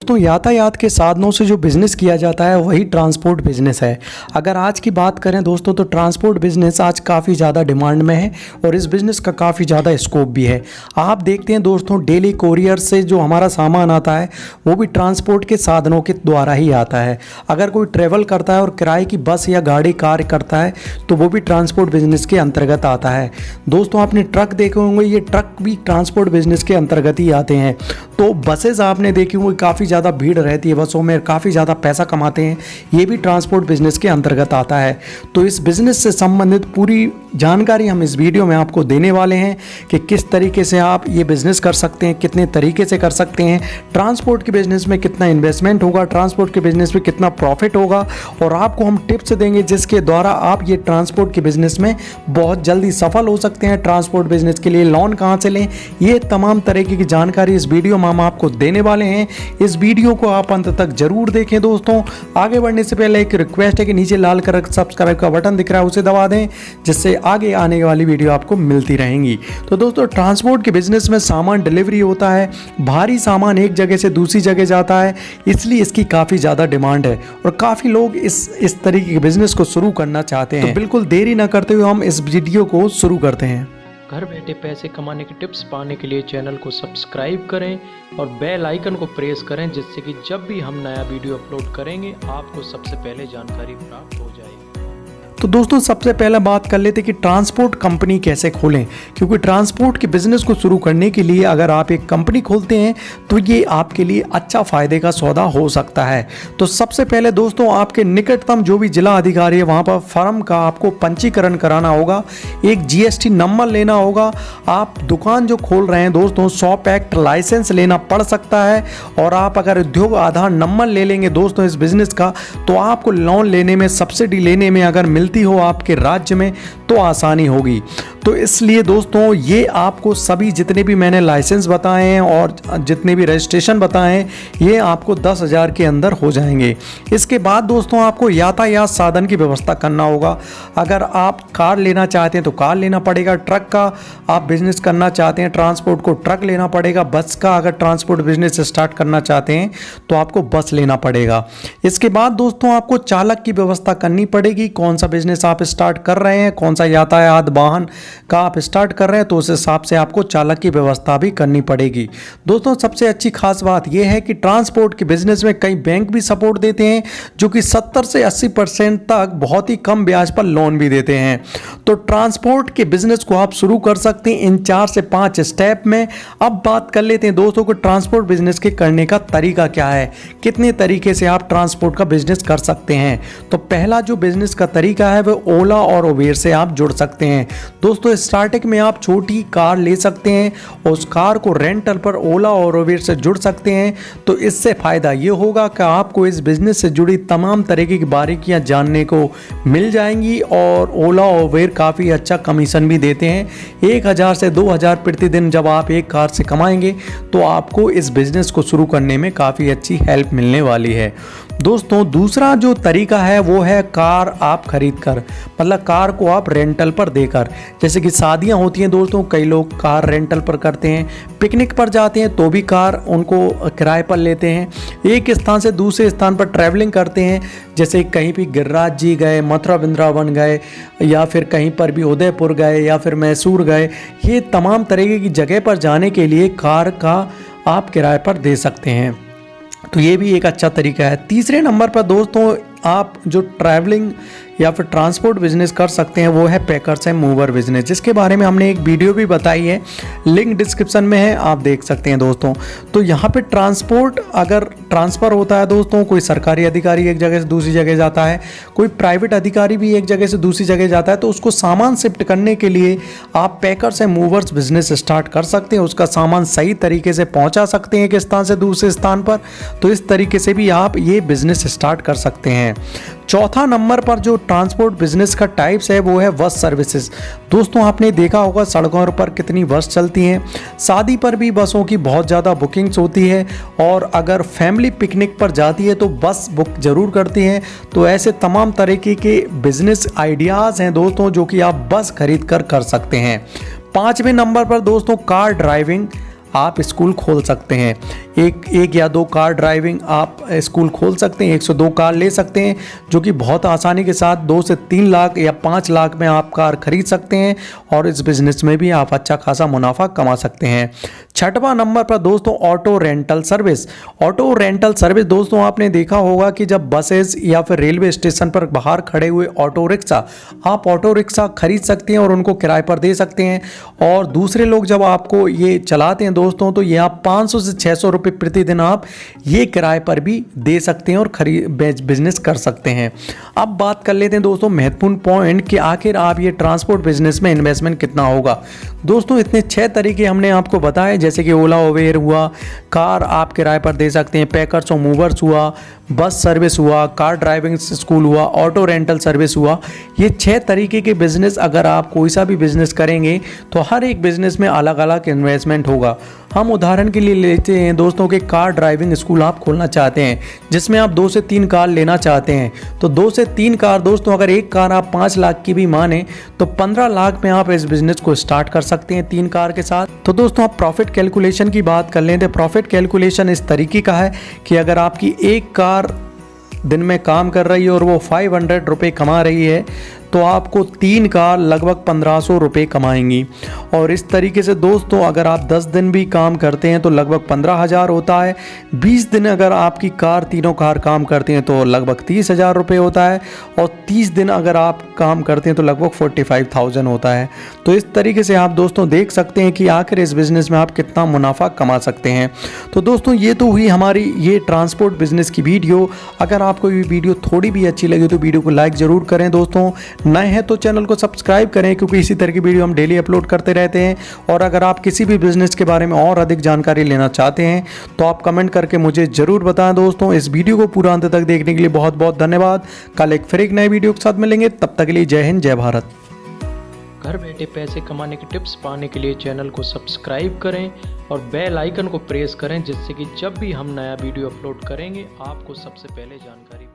तो यातायात के साधनों से जो बिज़नेस किया जाता है वही ट्रांसपोर्ट बिज़नेस है। अगर आज की बात करें दोस्तों तो ट्रांसपोर्ट बिज़नेस आज काफ़ी ज़्यादा डिमांड में है और इस बिज़नेस का काफ़ी ज़्यादा स्कोप भी है। आप देखते हैं दोस्तों डेली कोरियर से जो हमारा सामान आता है वो भी ट्रांसपोर्ट के साधनों के द्वारा ही आता है। अगर कोई ट्रेवल करता है और किराए की बस या गाड़ी कार करता है तो वो भी ट्रांसपोर्ट बिज़नेस के अंतर्गत आता है। दोस्तों आपने ट्रक देखे होंगे, ये ट्रक भी ट्रांसपोर्ट बिज़नेस के अंतर्गत ही आते हैं। तो बसेज़ आपने देखी होंगी, काफ़ी ज़्यादा भीड़ रहती है बसों में, काफ़ी ज़्यादा पैसा कमाते हैं, ये भी ट्रांसपोर्ट बिज़नेस के अंतर्गत आता है। तो इस बिज़नेस से संबंधित पूरी जानकारी हम इस वीडियो में आपको देने वाले हैं कि किस तरीके से आप ये बिज़नेस कर सकते हैं, कितने तरीके से कर सकते हैं, ट्रांसपोर्ट के बिज़नेस में कितना इन्वेस्टमेंट होगा, ट्रांसपोर्ट के बिज़नेस में कितना प्रॉफिट होगा, और आपको हम टिप्स देंगे जिसके द्वारा आप ये ट्रांसपोर्ट के बिज़नेस में बहुत जल्दी सफल हो सकते हैं। ट्रांसपोर्ट बिज़नेस के लिए लोन कहाँ से लें, ये तमाम तरीके की जानकारी इस वीडियो में हम आपको देने वाले हैं। इस वीडियो को आप अंत तक जरूर देखें। दोस्तों आगे बढ़ने से पहले एक रिक्वेस्ट है कि नीचे लाल कलर का सब्सक्राइब का बटन दिख रहा है उसे दबा दें, जिससे आगे आने वाली वीडियो आपको मिलती रहेंगी। तो दोस्तों ट्रांसपोर्ट के बिजनेस में सामान डिलीवरी होता है, भारी सामान एक जगह से दूसरी जगह जाता है, इसलिए इसकी काफ़ी ज़्यादा डिमांड है और काफ़ी लोग इस तरीके के बिजनेस को शुरू करना चाहते हैं। तो बिल्कुल देरी ना करते हुए हम इस वीडियो को शुरू करते हैं। घर बैठे पैसे कमाने के टिप्स पाने के लिए चैनल को सब्सक्राइब करें और बेल आइकन को प्रेस करें, जिससे कि जब भी हम नया वीडियो अपलोड करेंगे आपको सबसे पहले जानकारी प्राप्त हो जाएगी। तो दोस्तों सबसे पहले बात कर लेते हैं कि ट्रांसपोर्ट कंपनी कैसे खोलें, क्योंकि ट्रांसपोर्ट के बिज़नेस को शुरू करने के लिए अगर आप एक कंपनी खोलते हैं तो ये आपके लिए अच्छा फ़ायदे का सौदा हो सकता है। तो सबसे पहले दोस्तों आपके निकटतम जो भी जिला अधिकारी है वहाँ पर फर्म का आपको पंजीकरण कराना होगा, एक GST नंबर लेना होगा। आप दुकान जो खोल रहे हैं दोस्तों शॉप एक्ट लाइसेंस लेना पड़ सकता है, और आप अगर उद्योग आधार नंबर ले लेंगे दोस्तों इस बिज़नेस का तो आपको लोन लेने में, सब्सिडी लेने में अगर मिलती हो आपके राज्य में तो आसानी होगी। तो इसलिए दोस्तों ये आपको सभी जितने भी मैंने लाइसेंस बताए हैं और जितने भी रजिस्ट्रेशन बताए हैं ये आपको 10,000 के अंदर हो जाएंगे। इसके बाद दोस्तों आपको यातायात साधन की व्यवस्था करना होगा। अगर आप कार लेना चाहते हैं तो कार लेना पड़ेगा, ट्रक का आप बिजनेस करना चाहते हैं ट्रांसपोर्ट को ट्रक लेना पड़ेगा, बस का अगर ट्रांसपोर्ट बिजनेस स्टार्ट करना चाहते हैं तो आपको बस लेना पड़ेगा। इसके बाद दोस्तों आपको चालक की व्यवस्था करनी पड़ेगी। कौन सा बिजनेस आप स्टार्ट कर रहे हैं, कौन सा यातायात वाहन का आप स्टार्ट कर रहे हैं, तो उस हिसाब से आपको चालक की व्यवस्था भी करनी पड़ेगी। दोस्तों सबसे अच्छी खास बात यह है कि ट्रांसपोर्ट के बिजनेस में कई बैंक भी सपोर्ट देते हैं जो कि 70 से 80% तक बहुत ही कम ब्याज पर लोन भी देते हैं। तो ट्रांसपोर्ट के बिजनेस को आप शुरू कर सकते हैं इन 4 से 5 स्टेप में। अब बात कर लेते हैं दोस्तों को ट्रांसपोर्ट बिजनेस के करने का तरीका क्या है, कितने तरीके से आप ट्रांसपोर्ट का बिजनेस कर सकते हैं। तो पहला जो बिजनेस का तरीका है वो ओला और उबेर से आप जुड़ सकते हैं। दोस्तों स्टार्टिंग में आप छोटी कार ले सकते हैं और उस कार को रेंटल पर ओला और उबेर से जुड़ सकते हैं। तो इससे फ़ायदा ये होगा कि आपको इस बिज़नेस से जुड़ी तमाम तरीके की बारीकियां जानने को मिल जाएंगी, और ओला और उबेर काफ़ी अच्छा कमीशन भी देते हैं। 1,000 से 2,000 प्रतिदिन जब आप एक कार से कमाएंगे तो आपको इस बिज़नेस को शुरू करने में काफ़ी अच्छी हेल्प मिलने वाली है। दोस्तों दूसरा जो तरीका है वो है कार आप खरीद कर, मतलब कार को आप रेंटल पर देकर। जैसे कि शादियां होती हैं दोस्तों, कई लोग कार रेंटल पर करते हैं, पिकनिक पर जाते हैं तो भी कार उनको किराए पर लेते हैं, एक स्थान से दूसरे स्थान पर ट्रैवलिंग करते हैं, जैसे कहीं भी गिरिराज जी गए, मथुरा वृंदावन गए, या फिर कहीं पर भी उदयपुर गए, या फिर मैसूर गए, ये तमाम तरीके की जगह पर जाने के लिए कार का आप किराए पर दे सकते हैं। तो ये भी एक अच्छा तरीका है। तीसरे नंबर पर दोस्तों आप जो ट्रैवलिंग या फिर ट्रांसपोर्ट बिजनेस कर सकते हैं वो है पैकर्स एंड मूवर बिजनेस, जिसके बारे में हमने एक वीडियो भी बताई है, लिंक डिस्क्रिप्शन में है, आप देख सकते हैं दोस्तों। तो यहाँ पे ट्रांसपोर्ट अगर ट्रांसफ़र होता है दोस्तों, कोई सरकारी अधिकारी एक जगह से दूसरी जगह जाता है, कोई प्राइवेट अधिकारी भी एक जगह से दूसरी जगह जाता है, तो उसको सामान शिफ्ट करने के लिए आप packers and movers business start कर सकते हैं। उसका सामान सही तरीके से पहुँचा सकते हैं एक स्थान से दूसरे स्थान पर। तो इस तरीके से भी आप ये बिजनेस स्टार्ट कर सकते हैं। चौथा नंबर पर जो ट्रांसपोर्ट बिजनेस का टाइप्स है वो है बस सर्विसेज। दोस्तों आपने देखा होगा सड़कों पर कितनी बस चलती हैं, शादी पर भी बसों की बहुत ज़्यादा बुकिंग्स होती है, और अगर फैमिली पिकनिक पर जाती है तो बस बुक जरूर करती हैं। तो ऐसे तमाम तरीके के बिजनेस आइडियाज़ हैं दोस्तों जो कि आप बस खरीद कर सकते हैं। 5वें नंबर पर दोस्तों कार ड्राइविंग आप स्कूल खोल सकते हैं। एक या दो कार ड्राइविंग आप स्कूल खोल सकते हैं, 1 से 2 कार ले सकते हैं, जो कि बहुत आसानी के साथ 2 से 3 लाख या 5 लाख में आप कार खरीद सकते हैं और इस बिज़नेस में भी आप अच्छा खासा मुनाफा कमा सकते हैं। 6वां नंबर पर दोस्तों auto rental service. Auto rental service दोस्तों आपने देखा होगा कि जब बसेस या फिर रेलवे स्टेशन पर बाहर खड़े हुए ऑटो रिक्शा, आप ऑटो रिक्शा खरीद सकते हैं और उनको किराए पर दे सकते हैं, और दूसरे लोग जब आपको ये चलाते हैं दोस्तों तो ये आप 500 से 600 रुपये प्रतिदिन आप ये किराए पर भी दे सकते हैं और बिजनेस कर सकते हैं। अब बात कर लेते हैं दोस्तों महत्वपूर्ण पॉइंट कि आखिर आप ये ट्रांसपोर्ट बिजनेस में इन्वेस्टमेंट कितना होगा। दोस्तों इतने 6 तरीके हमने आपको बताए, जैसे कि ओला उबेर हुआ, कार आप किराए पर दे सकते हैं, पैकर्स और मूवर्स हुआ, बस सर्विस हुआ, कार ड्राइविंग स्कूल हुआ, ऑटो रेंटल सर्विस हुआ। ये 6 तरीके के बिजनेस अगर आप कोई सा भी बिजनेस करेंगे तो हर एक बिजनेस में अलग अलग इन्वेस्टमेंट होगा। हम उदाहरण के लिए लेते हैं दोस्तों कि कार ड्राइविंग स्कूल आप खोलना चाहते हैं जिसमें आप 2 से 3 कार लेना चाहते हैं, तो 2 से 3 कार दोस्तों, अगर एक कार आप 5 लाख की भी माने तो 15 लाख में आप इस बिजनेस को स्टार्ट कर सकते हैं 3 कार के साथ। तो दोस्तों आप प्रॉफिट कैलकुलेशन की बात कर लें तो प्रॉफिट कैलकुलेशन इस तरीके का है कि अगर आपकी एक कार दिन में काम कर रही है और वो 500 रुपये कमा रही है तो आपको 3 कार लगभग 1500 रुपये कमाएंगी। और इस तरीके से दोस्तों अगर आप 10 दिन भी काम करते हैं तो लगभग 15,000 होता है। 20 दिन अगर आपकी कार तीनों कार काम करते हैं तो लगभग 30,000 रुपये होता है, और 30 दिन अगर आप काम करते हैं तो लगभग 45,000 होता है। तो इस तरीके से आप दोस्तों देख सकते हैं कि आखिर इस बिज़नेस में आप कितना मुनाफा कमा सकते हैं। तो दोस्तों ये तो हुई हमारी ये ट्रांसपोर्ट बिजनेस की वीडियो। अगर आपको ये वीडियो थोड़ी भी अच्छी लगी तो वीडियो को लाइक ज़रूर करें दोस्तों, नए हैं तो चैनल को सब्सक्राइब करें क्योंकि इसी तरह की वीडियो हम डेली अपलोड करते रहते हैं। और अगर आप किसी भी बिजनेस के बारे में और अधिक जानकारी लेना चाहते हैं तो आप कमेंट करके मुझे ज़रूर बताएं दोस्तों। इस वीडियो को पूरा अंत तक देखने के लिए बहुत बहुत धन्यवाद। कल एक फिर एक नए वीडियो के साथ मिलेंगे, तब तक के लिए जय हिंद, जय भारत। घर बैठे पैसे कमाने के टिप्स पाने के लिए चैनल को सब्सक्राइब करें और बेल आइकन को प्रेस करें, जिससे कि जब भी हम नया वीडियो अपलोड करेंगे आपको सबसे पहले जानकारी